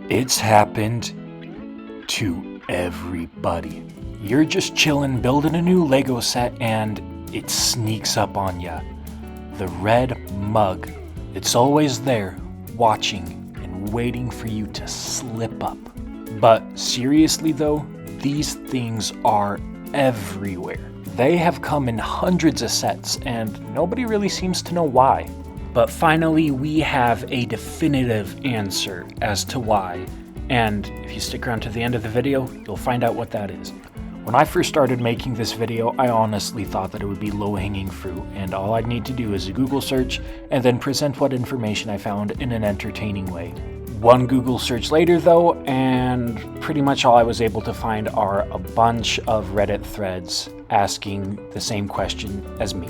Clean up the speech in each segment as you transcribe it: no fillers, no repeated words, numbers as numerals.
It's happened to everybody. You're just chillin', building a new Lego set, and it sneaks up on ya. The red mug. It's always there, watching and waiting for you to slip up. But seriously though, these things are everywhere. They have come in hundreds of sets, and nobody really seems to know why. But finally, we have a definitive answer as to why, and if you stick around to the end of the video, you'll find out what that is. When I first started making this video, I honestly thought that it would be low-hanging fruit, and all I'd need to do is a Google search and then present what information I found in an entertaining way. One Google search later though, and pretty much all I was able to find are a bunch of Reddit threads asking the same question as me.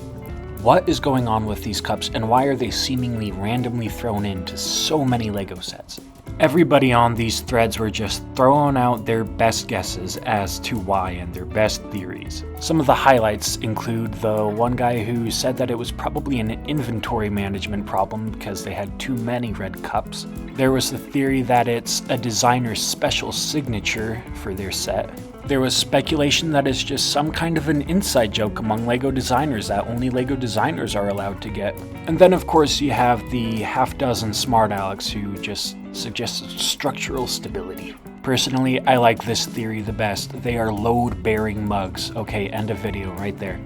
What is going on with these cups, and why are they seemingly randomly thrown into so many Lego sets? Everybody on these threads were just throwing out their best guesses as to why and their best theories. Some of the highlights include the one guy who said that it was probably an inventory management problem because they had too many red cups. There was the theory that it's a designer's special signature for their set. There was speculation that it's just some kind of an inside joke among LEGO designers that only LEGO designers are allowed to get. And then of course you have the half-dozen smart Alecs who just suggested structural stability. Personally, I like this theory the best. They are load-bearing mugs. Okay, end of video right there.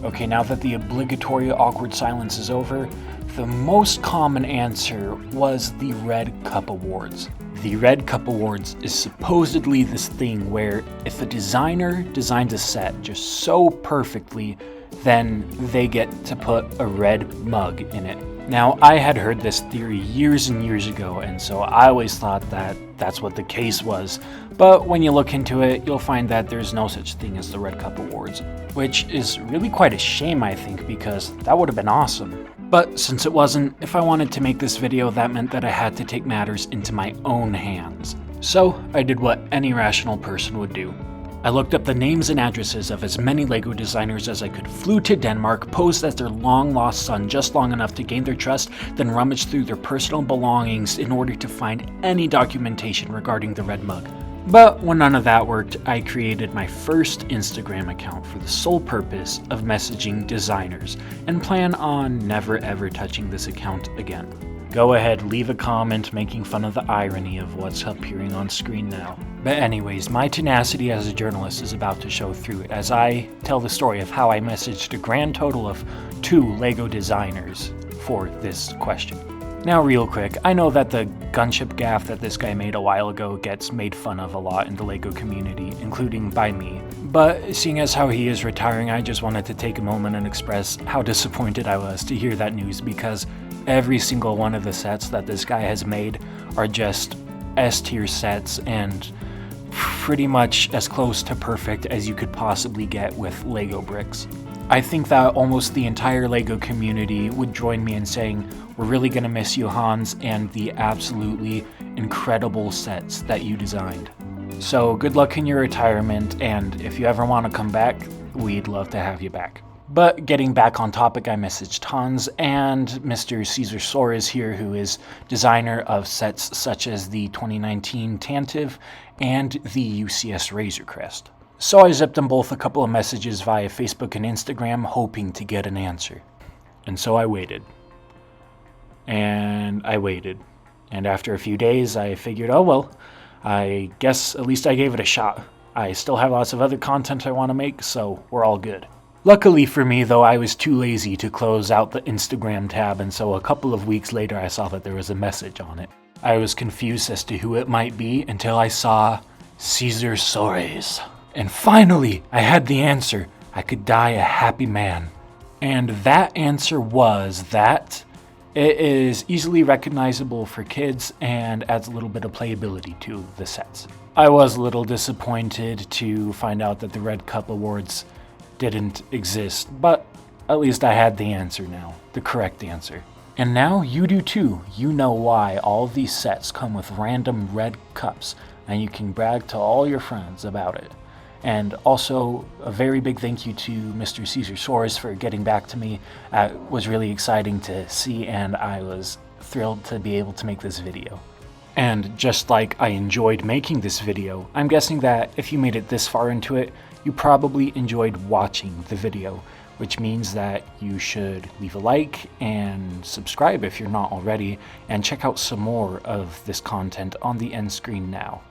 Okay, now that the obligatory awkward silence is over, the most common answer was the Red Cup Awards. The Red Cup Awards is supposedly this thing where if a designer designs a set just so perfectly, then they get to put a red mug in it. Now, I had heard this theory years and years ago, and so I always thought that that's what the case was. But when you look into it, you'll find that there's no such thing as the Red Cup Awards, which is really quite a shame, I think, because that would have been awesome. But since it wasn't, if I wanted to make this video, that meant that I had to take matters into my own hands. So I did what any rational person would do. I looked up the names and addresses of as many LEGO designers as I could, flew to Denmark, posed as their long-lost son just long enough to gain their trust, then rummaged through their personal belongings in order to find any documentation regarding the red mug. But when none of that worked, I created my first Instagram account for the sole purpose of messaging designers, and plan on never ever touching this account again. Go ahead, leave a comment making fun of the irony of what's appearing on screen now. But anyways, my tenacity as a journalist is about to show through as I tell the story of how I messaged a grand total of 2 LEGO designers for this question. Now real quick, I know that the gunship gaff that this guy made a while ago gets made fun of a lot in the LEGO community, including by me. But seeing as how he is retiring, I just wanted to take a moment and express how disappointed I was to hear that news, because every single one of the sets that this guy has made are just S-tier sets and pretty much as close to perfect as you could possibly get with LEGO bricks. I think that almost the entire LEGO community would join me in saying, we're really gonna miss you, Hans, and the absolutely incredible sets that you designed. So good luck in your retirement, and if you ever want to come back, we'd love to have you back. But getting back on topic, I messaged Hans and Mr. Caesar Soares here, who is designer of sets such as the 2019 Tantive and the UCS Razor Crest. So I zipped them both a couple of messages via Facebook and Instagram, hoping to get an answer. And so I waited. And I waited. And after a few days, I figured, oh well, I guess at least I gave it a shot. I still have lots of other content I want to make, so we're all good. Luckily for me, though, I was too lazy to close out the Instagram tab, and so a couple of weeks later I saw that there was a message on it. I was confused as to who it might be until I saw Caesar Soares. And finally, I had the answer. I could die a happy man. And that answer was that it is easily recognizable for kids and adds a little bit of playability to the sets. I was a little disappointed to find out that the Red Cup Awards didn't exist, but at least I had the answer now, the correct answer. And now you do too. You know why all of these sets come with random red cups, and you can brag to all your friends about it. And also, a very big thank you to Mr. Caesar Soares for getting back to me. It was really exciting to see, and I was thrilled to be able to make this video. And just like I enjoyed making this video, I'm guessing that if you made it this far into it, you probably enjoyed watching the video, which means that you should leave a like and subscribe if you're not already, and check out some more of this content on the end screen now.